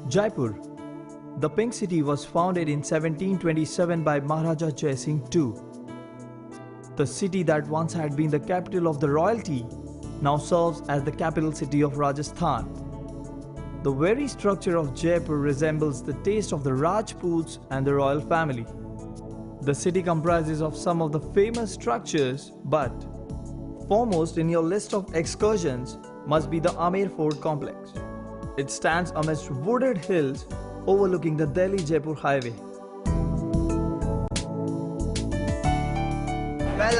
Jaipur. The Pink City was founded in 1727 by Maharaja Jai Singh II. The city that once had been the capital of the royalty now serves as the capital city of Rajasthan. The very structure of Jaipur resembles the taste of the Rajputs and the royal family. The city comprises of some of the famous structures, but foremost in your list of excursions must be the Amer Fort complex. It stands amidst wooded hills overlooking the Delhi-Jaipur highway.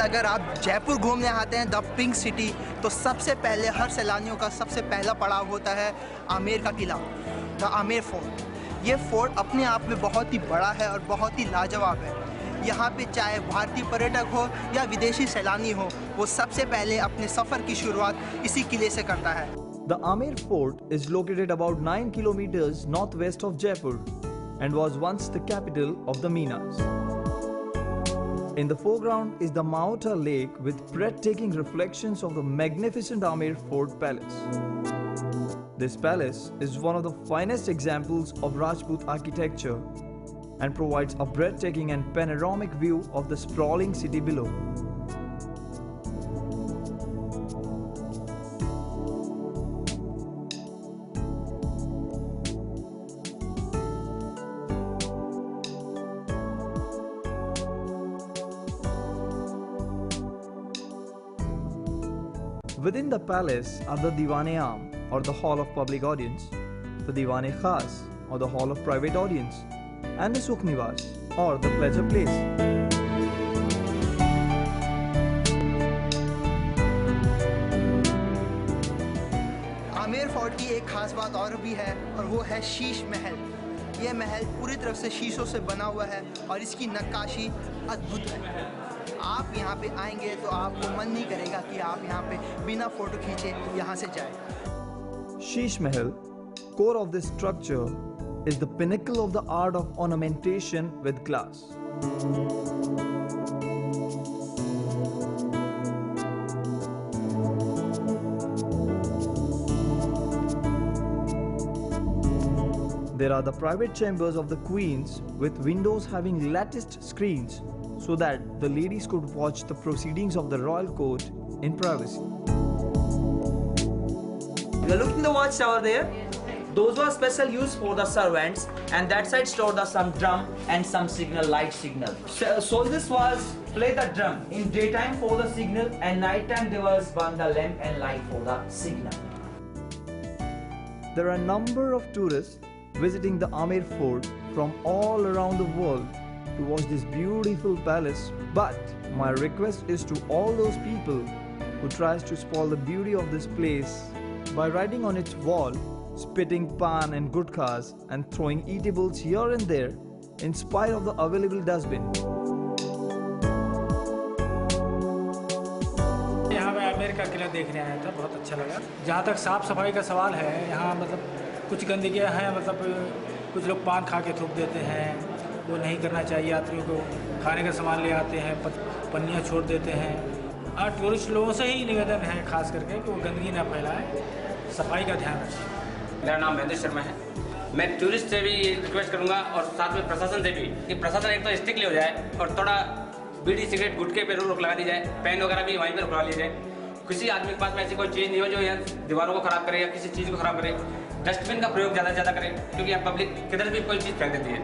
अगर आप जयपुर घूमने आते हैं the pink city, तो सबसे पहले हर सैलानियों का सबसे पहला पड़ाव होता है आमेर का किला, द आमेर फोर्ट। ये फोर्ट अपने आप में बहुत ही बड़ा है और बहुत ही लाजवाब है। यहाँ पे चाहे भारतीय पर्यटक हो या विदेशी सैलानी हो, वो सबसे पहले अपने सफ़र की शुरुआत इसी किले से करता है। The Amer Fort is located about 9 kilometers northwest of Jaipur and was once the capital of the Minas. In the foreground is the Mahota Lake with breathtaking reflections of the magnificent Amer Fort Palace. This palace is one of the finest examples of Rajput architecture and provides a breathtaking and panoramic view of the sprawling city below. Within the palace are the Diwan-e-Aam or the Hall of Public Audience, the Diwan-e-Khas or the Hall of Private Audience, and the Sukh Niwas or the Pleasure Place. Amer fort की एक खास बात और भी है और वो है शीश महल। ये महल पूरी तरफ से शीशों से बना हुआ है और इसकी नक्काशी अद्भुत है। आप यहाँ पे आएंगे तो आपको मन नहीं करेगा कि आप यहाँ पे बिना फोटो खींचे यहाँ से जाएं। Sheesh Mahal, core of this structure, is the pinnacle of the art of ornamentation with glass. There are the private chambers of the queens with windows having latticed screens so that the ladies could watch the proceedings of the royal court in privacy. You are looking the watchtower there? Those were special use for the servants, and that side stored some drum and some light signal. Soldiers was play the drum in daytime for the signal, and night time they was burn the lamp and light for the signal. There are a number of tourists visiting the Amer Fort from all around the world to watch this beautiful palace, but my request is to all those people who tries to spoil the beauty of this place by writing on its wall, spitting pan and gutkhas and throwing eatables here and there in spite of the available dustbin. यहाँ मैं आमेर का किला देखने आया था, बहुत अच्छा लगा। जहाँ तक साफ़ सफाई का सवाल है, यहाँ मतलब कुछ गंदगियाँ हैं, मतलब कुछ लोग पान खा के थूक देते हैं, वो नहीं करना चाहिए। यात्रियों को खाने का सामान ले आते हैं, पन्नियाँ छोड़ देते हैं। और टूरिस्ट लोगों से ही निवेदन है खास करके कि वो गंदगी ना फैलाएं, सफाई का ध्यान रखें। मेरा नाम महेंद्र शर्मा है। मैं टूरिस्ट से भी रिक्वेस्ट करूंगा और साथ में प्रशासन से भी कि प्रशासन एक तो स्ट्रिक्टली हो जाए और थोड़ा बीड़ी सिगरेट गुटखे पे रोक लगा दी जाए, पेन वगैरह भी वहीं पर रुकवा ली जाए। किसी आदमी के पास में ऐसी कोई चीज़ नहीं हो जो यहाँ दीवारों को ख़राब करे या किसी चीज़ को ख़राब करे। डस्टबिन का प्रयोग ज़्यादा से ज़्यादा करें, क्योंकि यहाँ पब्लिक किधर भी कोई चीज़ फेंक देती है,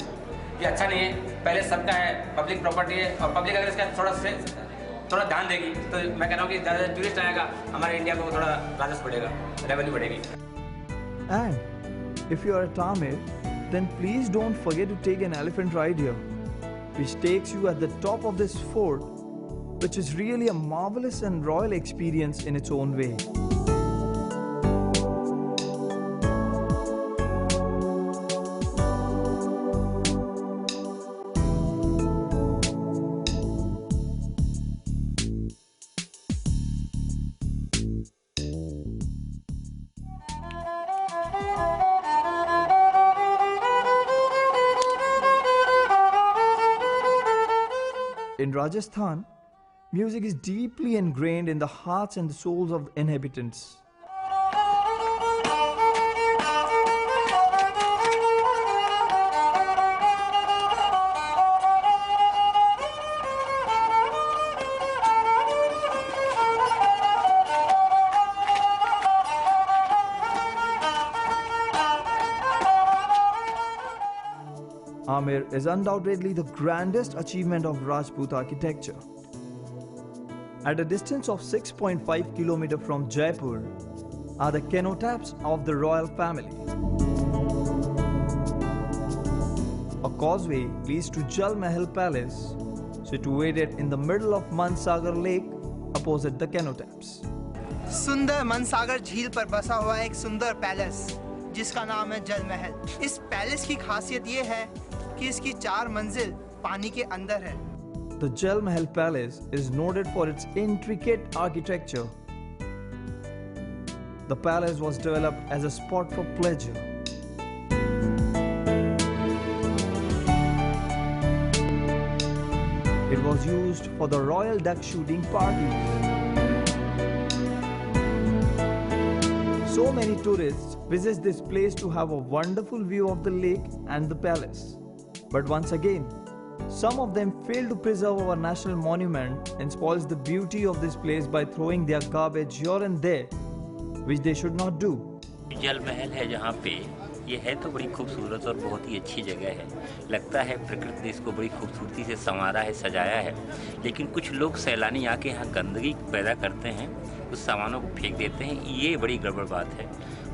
ये अच्छा नहीं है। पहले सबका है, पब्लिक प्रॉपर्टी है, और पब्लिक अगर इसका थोड़ा ध्यान देगी तो मैं कह रहा हूँ कि ज़्यादा टूरिस्ट आएगा, हमारे इंडिया को थोड़ा राजस्व बढ़ेगा, रेवेन्यू बढ़ेगी। And if you are at Amer, then please don't forget to take an elephant ride here, which takes you at the top of this fort, which is really a marvelous and royal experience in its own way. In Rajasthan, music is deeply ingrained in the hearts and the souls of the inhabitants. Amir is undoubtedly the grandest achievement of Rajput architecture. At a distance of 6.5 km from Jaipur are the cenotaphs of the royal family. A causeway leads to Jal Mahal Palace, situated in the middle of Mansagar Lake opposite the cenotaphs. सुंदर मनसागर झील पर बसा हुआ एक सुंदर palace जिसका नाम है जल महल। इस पैलेस की खासियत ये है कि इसकी 4 मंजिल पानी के अंदर है। The Jal Mahal Palace is noted for its intricate architecture. The palace was developed as a spot for pleasure. It was used for the royal duck shooting parties. So many tourists visit this place to have a wonderful view of the lake and the palace. But once again, some of them fail to preserve our national monument and spoils the beauty of this place by throwing their garbage here and there, which they should not do. जल महल है जहाँ पे ये है तो बड़ी खूबसूरत और बहुत ही अच्छी जगह है। लगता है प्रकृति ने इसको बड़ी खूबसूरती से संवारा है, सजाया है। लेकिन कुछ लोग सैलानी आके यहाँ गंदगी पैदा करते हैं, उस सामानों को फेंक देते हैं। ये बड़ी गड़बड़ बात है।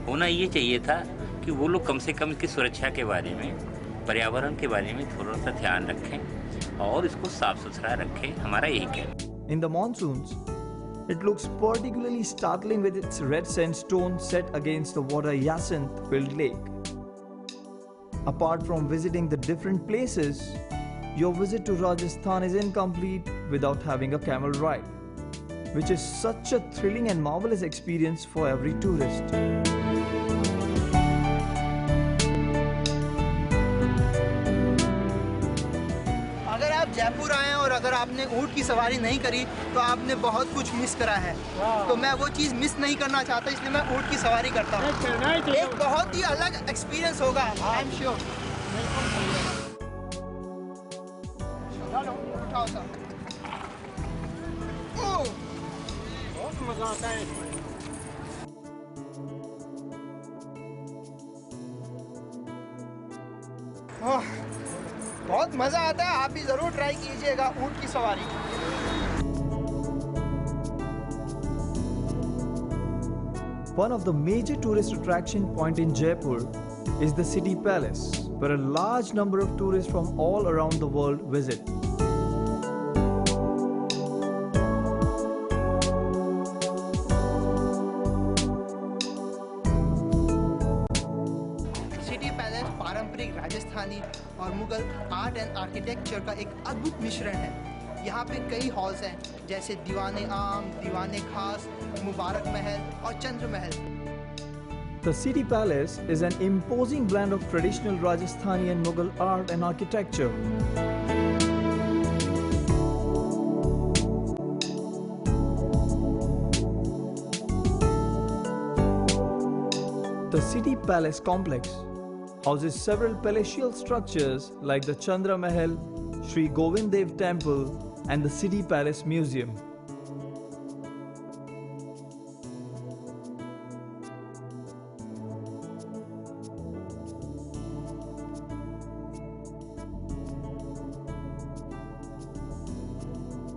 होना ये चाहिए था कि वो लोग कम से कम इसकी सुरक्षा के बारे में, पर्यावरण के बारे में थोड़ा सा ध्यान रखें और इसको साफ सुथरा रखें। हमारा यही कहना है। In the monsoons, it looks particularly startling with its red sandstone set against the water hyacinth-filled lake. Apart from visiting the different places, your visit to Rajasthan is incomplete without having a camel ride, which is such a thrilling and marvelous experience for every tourist. अगर आप जयपुर आए और अगर आपने ऊँट की सवारी नहीं करी तो आपने बहुत कुछ मिस करा है। तो मैं वो चीज़ मिस नहीं करना चाहता, इसलिए मैं ऊँट की सवारी करता हूँ। एक बहुत ही अलग एक्सपीरियंस होगा, आई एम श्योर। चलो उठाओ सर। बहुत मजा आता है इसमें। बहुत मजा आता है, आप भी जरूर ट्राई कीजिएगा ऊँट की सवारी। One of the major tourist attraction point in Jaipur is the City Palace, where a large number of tourists from all around the world visit. City palace पारंपरिक राजस्थानी और मुगल आर्ट एंड आर्किटेक्चर का एक अद्भुत मिश्रण है। यहाँ पे कई हॉल्स हैं जैसे दीवाने आम, दीवाने खास, मुबारक महल और चंद्र महल। The City Palace is an imposing blend of traditional Rajasthani and Mughal art and architecture. The City Palace complex houses several palatial structures like the Chandra Mahal, Sri Govind Dev Temple, and the City Palace Museum.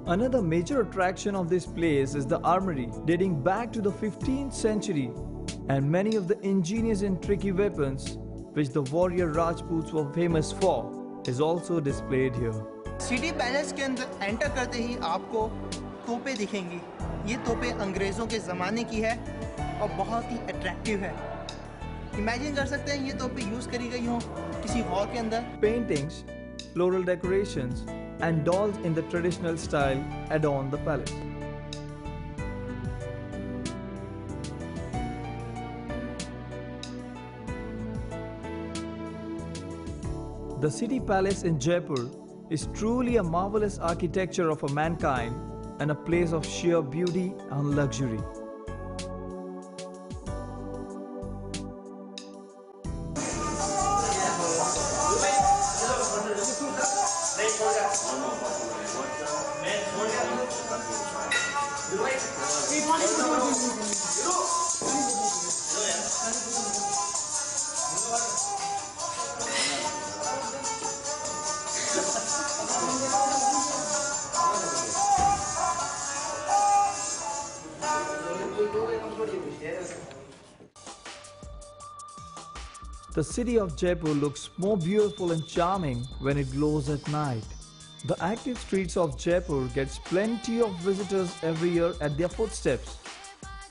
Another major attraction of this place is the armory, dating back to the 15th century, and many of the ingenious and tricky weapons which the warrior Rajputs were famous for is also displayed here. City palace के अंदर enter करते ही आपको तोपें दिखेंगी। ये तोपें अंग्रेज़ों के ज़माने की है और बहुत ही अट्रैक्टिव है। इमेजिन कर सकते हैं ये तोपें यूज़ करी गई हों किसी हॉल के अंदर। Paintings, floral decorations, and dolls in the traditional style adorn the palace. The City Palace in Jaipur is truly a marvelous architecture of a mankind and a place of sheer beauty and luxury. The city of Jaipur looks more beautiful and charming when it glows at night. The active streets of Jaipur gets plenty of visitors every year at their footsteps.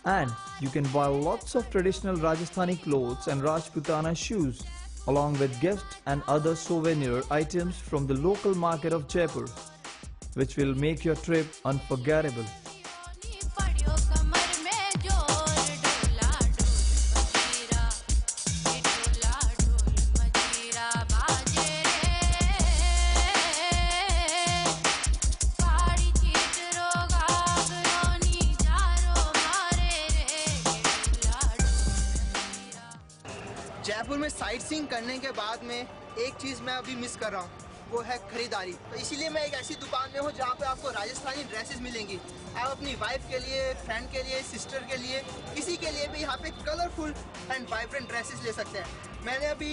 And you can buy lots of traditional Rajasthani clothes and Rajputana shoes, along with gifts and other souvenir items from the local market of Jaipur, which will make your trip unforgettable. Jaipur में sight seeing करने के बाद में एक चीज़ मैं अभी miss कर रहा हूँ, वो है खरीदारी। तो इसीलिए मैं एक ऐसी दुकान में हूँ जहाँ पे आपको राजस्थानी ड्रेसेस मिलेंगी। आप अपनी वाइफ के लिए, फ्रेंड के लिए, सिस्टर के लिए, किसी के लिए भी यहाँ पे कलरफुल एंड वाइब्रेंट ड्रेसेस ले सकते हैं। मैंने अभी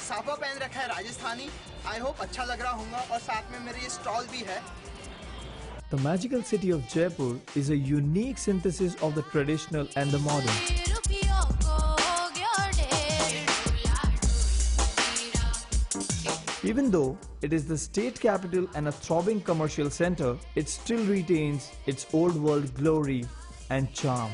साफा पहन रखा है राजस्थानी, आई होप अच्छा लग रहा होगा, और साथ में मेरे ये स्टॉल भी है। The magical city of Jaipur is a unique synthesis of the traditional and the modern. Even though it is the state capital and a throbbing commercial center, it still retains its old world glory and charm.